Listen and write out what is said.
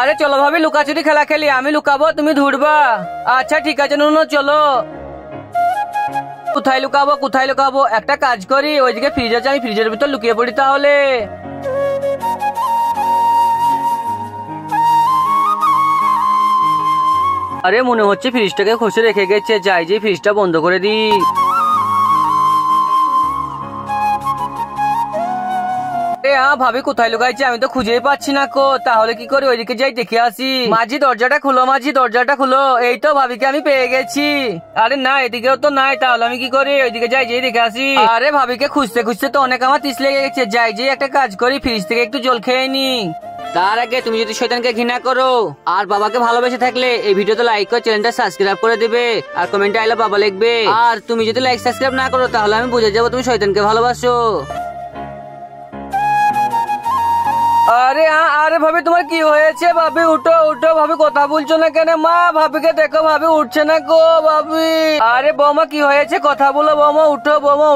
আরে চলো ভাবি লুকাচুরি খেলা খেলি, আমি লুকাবো তুমি ধরবা। আচ্ছা ঠিক আছে নুনু চলো। কোথায় লুকাবো কোথায় লুকাবো, একটা কাজ করি ওইদিকে ফ্রিজ আছে, আমি ফ্রিজের ভিতর লুকিয়ে পড়ি তাহলে। আরে মনে হচ্ছে ফ্রিজটাকে খসে রেখে গেছে, যাই যে ফ্রিজটা বন্ধ করে দিই। ভাবি কোথায় লুকাইছে, আমি তো খুঁজেই পাচ্ছি না কো। তাহলে কি করি, ওইদিকে যাই দেখে আসি। মাঝি দরজাটা খুলো, মাঝি দরজাটা খুলো। এই তো ভাবিকে আমি পেয়ে গেছি। আরে না এদিকেও তো নাই, তাহলে আমি কি করি, ওইদিকে যাই যেই দেখে আসি। আরে ভাবিকে খুঁজতে খুঁজতে তো অনেক আমার তিস লেগে গেছে, যাই যে একটা কাজ করি, ফ্রিজ থেকে একটু জল খেয়ে নি। তার আগে তুমি যদি শয়তানকে ঘৃণা করো আর বাবাকে ভালোবেসে থাকলে এই ভিডিওতে লাইক করে চ্যানেলটা সাবস্ক্রাইব করে দেবে, আর কমেন্টে আই লাভ বাবা লিখবে। আর তুমি যদি লাইক সাবস্ক্রাইব না করো তাহলে আমি বুঝে যাবো তুমি শয়তানকে ভালোবাসো। আরে আরে ভাবি তোমার কি হয়েছে, ভাবি উঠো উঠো, ভাবি কথা বলছো না কেন? মা ভাবিকে দেখো, ভাবি উঠছে না গো ভাবি। আরে বৌমা কি হয়েছে, কথা বলো বৌমা, উঠো বৌমা।